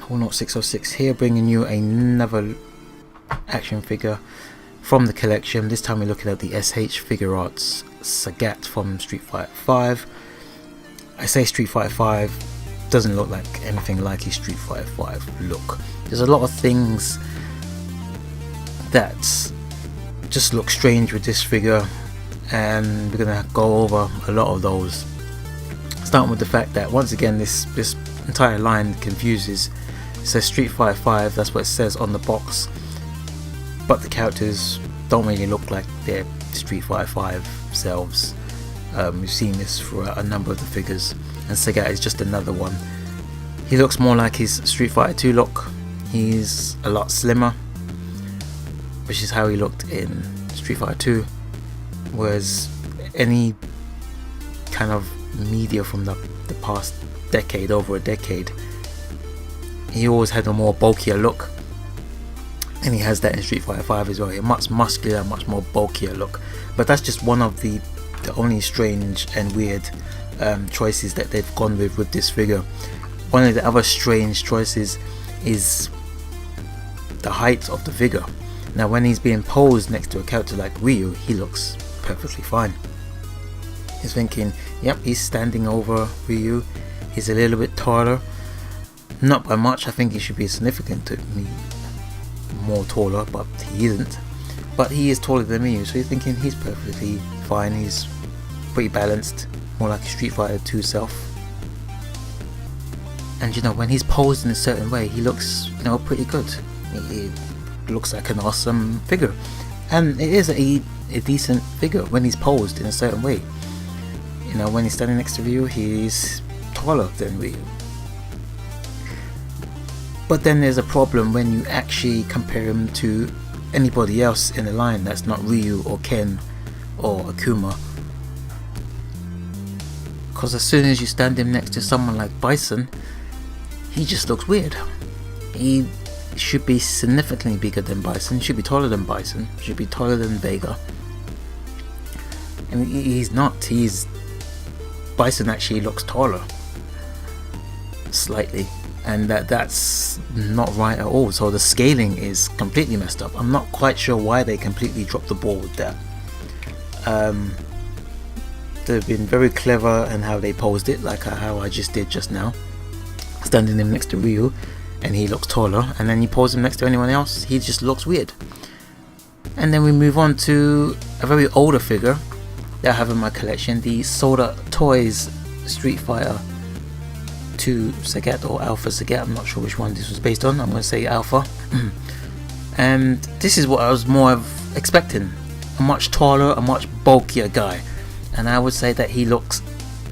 606 here, bringing you another action figure from the collection. This time we're looking at the S.H.Figuarts Sagat from Street Fighter 5. I say Street Fighter 5 doesn't look like anything like his Street Fighter 5 look. There's a lot of things that just look strange with this figure, and we're gonna go over a lot of those, starting with the fact that once again this entire line confuses. It says Street Fighter 5, that's what it says on the box, but the characters don't really look like their Street Fighter 5 selves. We've seen this for a number of the figures, and Sagat is just another one. He looks more like his Street Fighter 2 look. He's a lot slimmer, which is how he looked in Street Fighter 2, whereas any kind of media from the past decade, over a decade, he always had a more bulkier look, and he has that in Street Fighter 5 as well. A much muscular, much more bulkier look. But that's just one of the only strange and weird choices that they've gone with this figure. One of the other strange choices is the height of the figure. Now when he's being posed next to a character like Ryu, he looks perfectly fine. He's thinking, yep, he's standing over Ryu. He's a little bit taller, not by much. I think he should be significantly more taller, but he isn't. But he is taller than Ryu, so you're thinking he's perfectly fine. He's pretty balanced, more like a Street Fighter 2 self. And you know, when he's posed in a certain way, he looks, you know, pretty good. He looks like an awesome figure, and it is a decent figure when he's posed in a certain way. You know, when he's standing next to Ryu, he's taller than Ryu. But then there's a problem when you actually compare him to anybody else in the line that's not Ryu or Ken or Akuma. Because as soon as you stand him next to someone like Bison, he just looks weird. He should be significantly bigger than Bison, should be taller than Bison, should be taller than Vega. And he's not. Bison actually looks taller, slightly, and that's not right at all. So the scaling is completely messed up. I'm not quite sure why they completely dropped the ball with that. They've been very clever in how they posed it, like how I just did just now, standing him next to Ryu and he looks taller, and then you pose him next to anyone else, he just looks weird. And then we move on to a very older figure that I have in my collection, the Soda Toys Street Fighter 2 Sagat, or Alpha Sagat. I'm not sure which one this was based on. I'm going to say Alpha. And this is what I was more of expecting. A much taller, a much bulkier guy. And I would say that he looks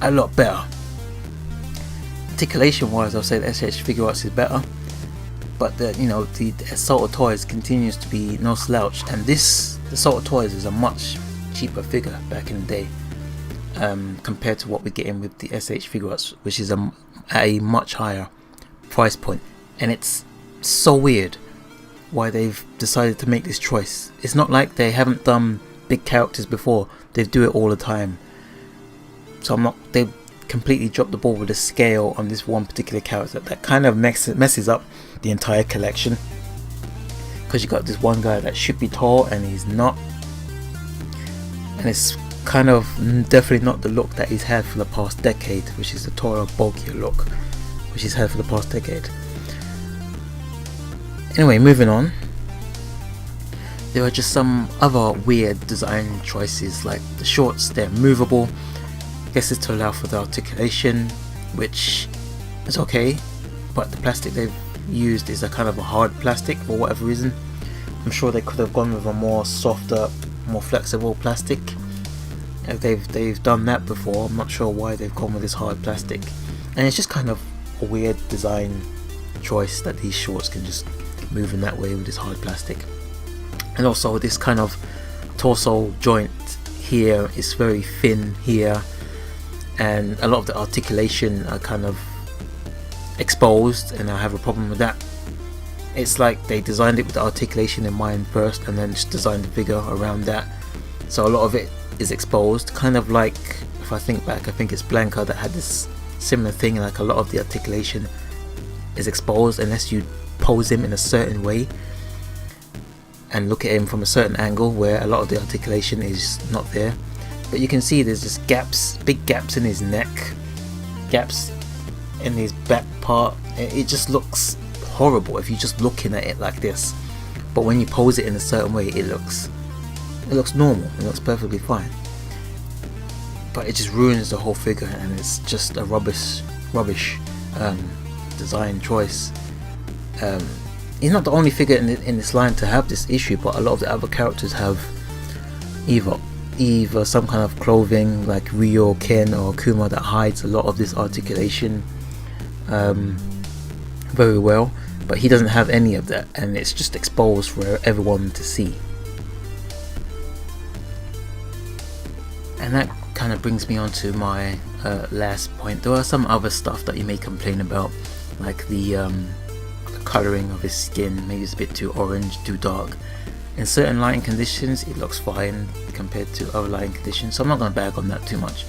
a lot better. Articulation wise, I'll say that S.H.Figuarts is better. But the Soda Toys continues to be no slouch. And the Soda Toys is a much cheaper figure back in the day, compared to what we're getting with the S.H.Figuarts, which is a much higher price point. And it's so weird why they've decided to make this choice. It's not like they haven't done big characters before. They do it all the time. So they've completely dropped the ball with the scale on this one particular character. That kind of messes up the entire collection, because you got this one guy that should be tall and he's not. And it's kind of definitely not the look that he's had for the past decade, which is the taller, bulkier look which he's had for the past decade. Anyway, moving on. There are just some other weird design choices, like the shorts. They're movable. I guess it's to allow for the articulation, which is okay, but the plastic they've used is a kind of a hard plastic for whatever reason. I'm sure they could have gone with a more softer, more flexible plastic. They've done that before. I'm not sure why they've gone with this hard plastic, and it's just kind of a weird design choice that these shorts can just move in that way with this hard plastic. And also this kind of torso joint here is very thin here, and a lot of the articulation are kind of exposed, and I have a problem with that. It's like they designed it with the articulation in mind first, and then just designed the figure around that. So a lot of it is exposed, kind of like, if I think back, I think it's Blanca that had this similar thing, like a lot of the articulation is exposed unless you pose him in a certain way and look at him from a certain angle where a lot of the articulation is not there. But you can see there's just gaps, big gaps in his neck, gaps in his back part. It just looks horrible if you're just looking at it like this. But when you pose it in a certain way, it looks normal, it looks perfectly fine. But it just ruins the whole figure, and it's just a rubbish design choice. He's not the only figure in this line to have this issue, but a lot of the other characters have either some kind of clothing like Ryo, Ken or Kuma that hides a lot of this articulation very well, but he doesn't have any of that, and it's just exposed for everyone to see. And that kind of brings me on to my last point. There are some other stuff that you may complain about, like the colouring of his skin. Maybe it's a bit too orange, too dark. In certain lighting conditions it looks fine compared to other lighting conditions, so I'm not going to bag on that too much.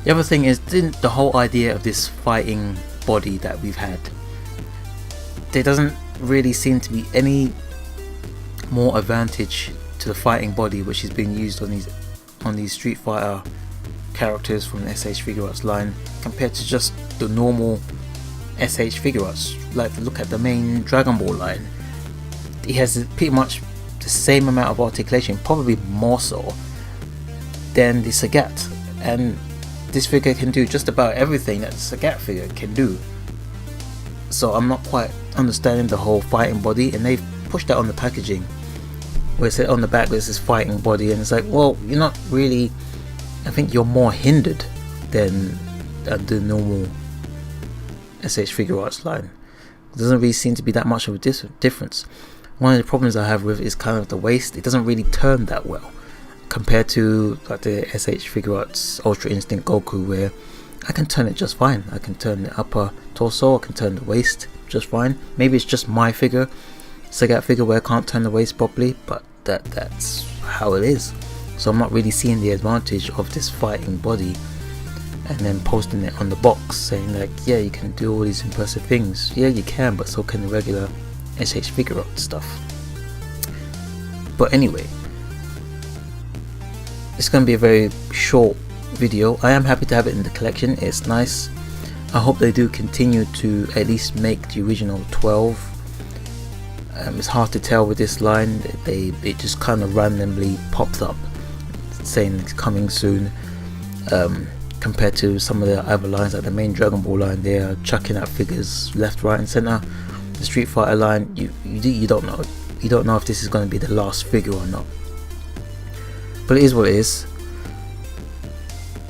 The other thing is the whole idea of this fighting body that we've had. There doesn't really seem to be any more advantage to the fighting body which is being used on these Street Fighter characters from the S.H.Figuarts line compared to just the normal S.H.Figuarts. Like, look at the main Dragon Ball line. He has pretty much the same amount of articulation, probably more so than the Sagat, and this figure can do just about everything that the Sagat figure can do. So I'm not quite understanding the whole fighting body, and they've pushed that on the packaging where it said on the back there's this fighting body, and it's like, well, you're not really, I think you're more hindered than the normal S.H.Figuarts line. It doesn't really seem to be that much of a difference. One of the problems I have with it is kind of the waist. It doesn't really turn that well compared to like the S.H.Figuarts Ultra Instinct Goku, where I can turn it just fine. I can turn the upper torso, I can turn the waist just fine. Maybe it's just my figure, Sagat figure, where I can't turn the waist properly, but that's how it is. So I'm not really seeing the advantage of this fighting body and then posting it on the box saying like, yeah, you can do all these impressive things. Yeah, you can, but so can the regular S.H.Figuarts stuff. But anyway, it's going to be a very short video. I am happy to have it in the collection. It's nice. I hope they do continue to at least make the original 12. It's hard to tell with this line. It just kind of randomly pops up saying it's coming soon, compared to some of the other lines like the main Dragon Ball line. They are chucking out figures left, right and center. The Street Fighter line, you don't know. You don't know if this is going to be the last figure or not. But it is what it is.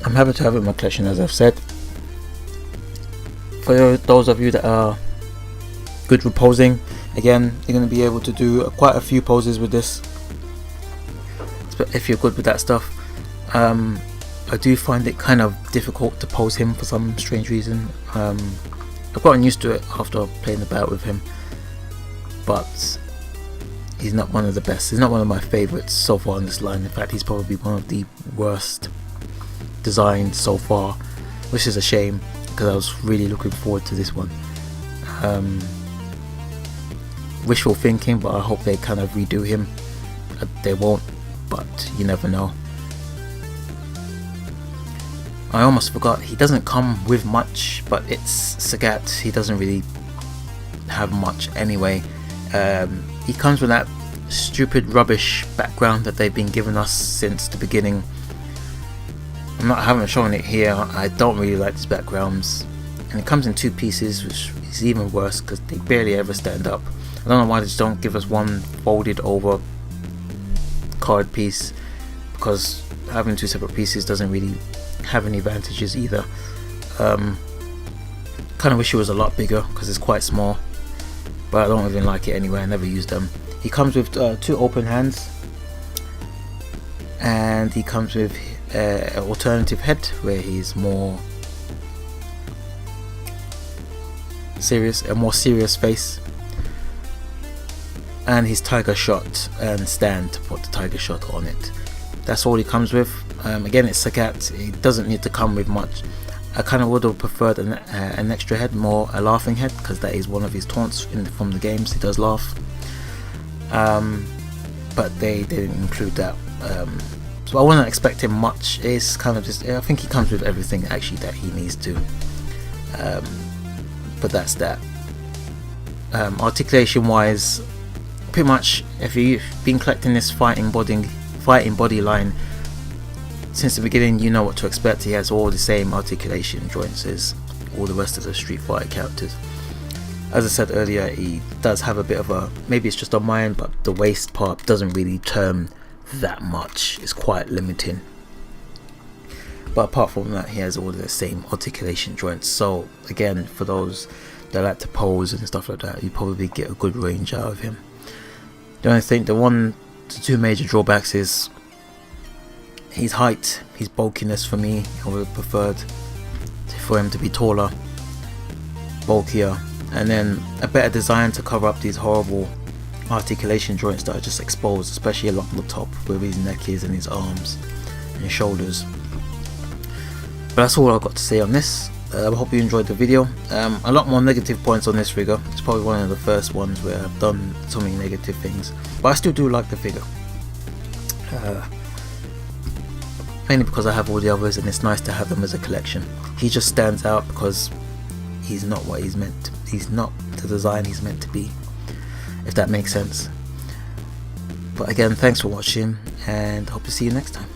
I'm happy to have it in my collection, as I've said. For those of you that are good with posing, again, you're going to be able to do quite a few poses with this, if you're good with that stuff. I do find it kind of difficult to pose him for some strange reason. I've gotten used to it after playing about with him, but he's not one of the best. He's not one of my favorites so far in this line. In fact, he's probably one of the worst designed so far, which is a shame because I was really looking forward to this one. Wishful thinking, but I hope they kind of redo him. They won't, but you never know. I almost forgot, he doesn't come with much, but it's Sagat. He doesn't really have much anyway. He comes with that stupid rubbish background that they've been giving us since the beginning. I haven't shown it here. I don't really like these backgrounds, and it comes in two pieces, which is even worse because they barely ever stand up. I don't know why they just don't give us one folded over card piece, because having two separate pieces doesn't really have any advantages either. Kind of wish it was a lot bigger because it's quite small, but I don't even like it anyway. I never use them. He comes with two open hands, and he comes with an alternative head where he's more serious, a more serious face, and his tiger shot and stand to put the tiger shot on it. That's all he comes with. Again, it's Sagat. It doesn't need to come with much. I kind of would have preferred an extra head, more a laughing head, because that is one of his taunts from the games. He does laugh, but they didn't include that. So I wasn't expecting much. It's kind of just, I think he comes with everything actually that he needs to. But that's that. Articulation wise, pretty much if you've been collecting this fighting body line since the beginning, you know what to expect. He has all the same articulation joints as all the rest of the Street Fighter characters. As I said earlier, he does have a bit of a, maybe it's just on mine, but the waist part doesn't really turn that much. It's quite limiting. But apart from that, he has all the same articulation joints. So again, for those that like to pose and stuff like that, you probably get a good range out of him. The only thing, the two major drawbacks is his height, his bulkiness. For me, I would have preferred for him to be taller, bulkier, and then a better design to cover up these horrible articulation joints that are just exposed, especially along the top where his neck is and his arms and his shoulders. But that's all I've got to say on this. I hope you enjoyed the video. A lot more negative points on this figure. It's probably one of the first ones where I've done so many negative things, but I still do like the figure. Mainly because I have all the others and it's nice to have them as a collection. He just stands out because he's not what he's meant to. He's not the design he's meant to be, if that makes sense. But again, thanks for watching and hope to see you next time.